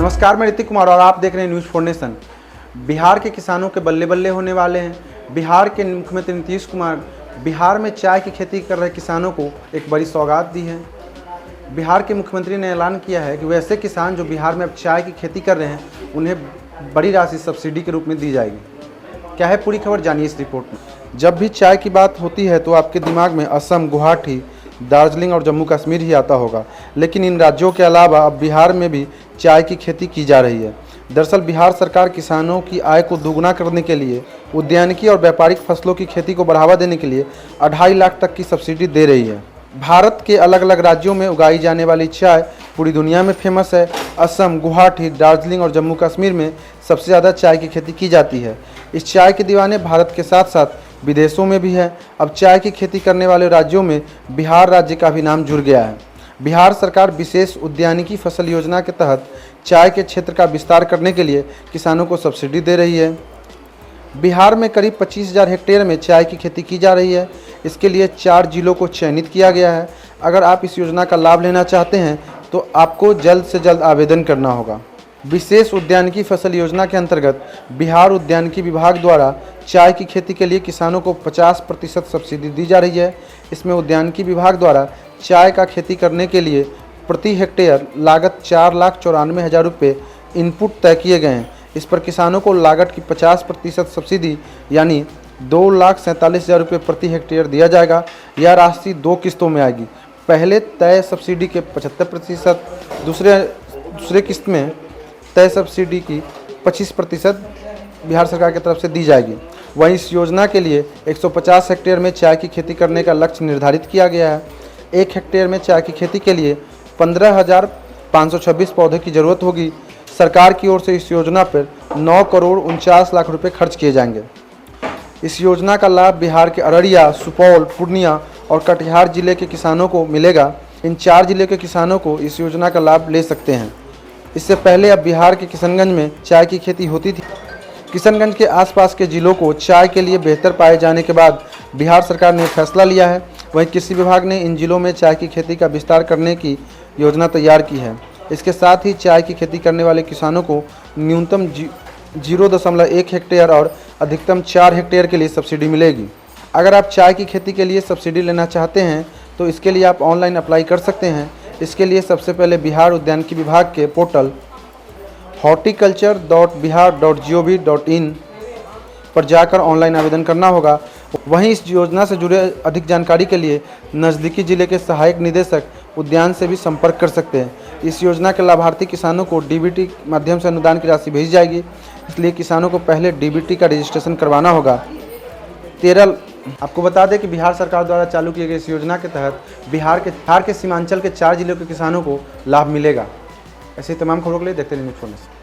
नमस्कार, मैं ऋतिक कुमार और आप देख रहे हैं न्यूज़ फॉर नेशन। बिहार के किसानों के बल्ले बल्ले होने वाले हैं। बिहार के मुख्यमंत्री नीतीश कुमार बिहार में चाय की खेती कर रहे किसानों को एक बड़ी सौगात दी है। बिहार के मुख्यमंत्री ने ऐलान किया है कि वैसे किसान जो बिहार में अब चाय की खेती कर रहे हैं उन्हें बड़ी राशि सब्सिडी के रूप में दी जाएगी। क्या है पूरी खबर, जानिए इस रिपोर्ट में। जब भी चाय की बात होती है तो आपके दिमाग में असम, गुवाहाटी, दार्जिलिंग और जम्मू कश्मीर ही आता होगा, लेकिन इन राज्यों के अलावा अब बिहार में भी चाय की खेती की जा रही है। दरअसल बिहार सरकार किसानों की आय को दोगुना करने के लिए उद्यानिकी और व्यापारिक फसलों की खेती को बढ़ावा देने के लिए 2.5 लाख तक की सब्सिडी दे रही है। भारत के अलग अलग राज्यों में उगाई जाने वाली चाय पूरी दुनिया में फेमस है। असम, गुवाहाटी, दार्जिलिंग और जम्मू कश्मीर में सबसे ज़्यादा चाय की खेती की जाती है। इस चाय के दीवाने भारत के साथ साथ विदेशों में भी है। अब चाय की खेती करने वाले राज्यों में बिहार राज्य का भी नाम जुड़ गया है। बिहार सरकार विशेष उद्यानिकी फसल योजना के तहत चाय के क्षेत्र का विस्तार करने के लिए किसानों को सब्सिडी दे रही है। बिहार में करीब 25,000 हेक्टेयर में चाय की खेती की जा रही है। इसके लिए 4 जिलों को चयनित किया गया है। अगर आप इस योजना का लाभ लेना चाहते हैं तो आपको जल्द से जल्द आवेदन करना होगा। विशेष उद्यानिकी फसल योजना के अंतर्गत बिहार उद्यानिकी विभाग द्वारा चाय की खेती के लिए किसानों को 50% सब्सिडी दी जा रही है। इसमें उद्यानिकी विभाग द्वारा चाय का खेती करने के लिए प्रति हेक्टेयर लागत 4,94,000 रुपये इनपुट तय किए गए हैं। इस पर किसानों को लागत की 50% सब्सिडी यानी 2,47,000 रुपये प्रति हेक्टेयर दिया जाएगा। यह राशि 2 किस्तों में आएगी। पहले तय सब्सिडी के 75%, दूसरे किस्त में तय सब्सिडी की 25% बिहार सरकार की तरफ से दी जाएगी। वहीं इस योजना के लिए 150 हेक्टेयर में चाय की खेती करने का लक्ष्य निर्धारित किया गया है। 1 हेक्टेयर में चाय की खेती के लिए 15,526 पौधे की जरूरत होगी। सरकार की ओर से इस योजना पर 9 करोड़ 49 लाख रुपए खर्च किए जाएंगे। इस योजना का लाभ बिहार के अररिया, सुपौल, पूर्णिया और कटिहार जिले के किसानों को मिलेगा। इन 4 जिले के किसानों को इस योजना का लाभ ले सकते हैं। इससे पहले अब बिहार के किशनगंज में चाय की खेती होती थी। किशनगंज के आसपास के जिलों को चाय के लिए बेहतर पाए जाने के बाद बिहार सरकार ने फैसला लिया है। वहीं कृषि विभाग ने इन जिलों में चाय की खेती का विस्तार करने की योजना तैयार की है। इसके साथ ही चाय की खेती करने वाले किसानों को न्यूनतम 0.1 हेक्टेयर और अधिकतम 4 हेक्टेयर के लिए सब्सिडी मिलेगी। अगर आप चाय की खेती के लिए सब्सिडी लेना चाहते हैं तो इसके लिए आप ऑनलाइन अप्लाई कर सकते हैं। इसके लिए सबसे पहले बिहार उद्यानिकी विभाग के पोर्टल horticulture.bihar.gov.in पर जाकर ऑनलाइन आवेदन करना होगा। वहीं इस योजना से जुड़े अधिक जानकारी के लिए नज़दीकी जिले के सहायक निदेशक उद्यान से भी संपर्क कर सकते हैं। इस योजना के लाभार्थी किसानों को डीबीटी माध्यम से अनुदान की राशि भेजी जाएगी, इसलिए किसानों को पहले डीबीटी का रजिस्ट्रेशन करवाना होगा। आपको बता दें कि बिहार सरकार द्वारा चालू किए गए इस योजना के तहत बिहार के सीमांचल के 4 जिलों के किसानों को लाभ मिलेगा। ऐसे तमाम खबरों के लिए देखते रहिए न्यूज़ फॉर नेशन।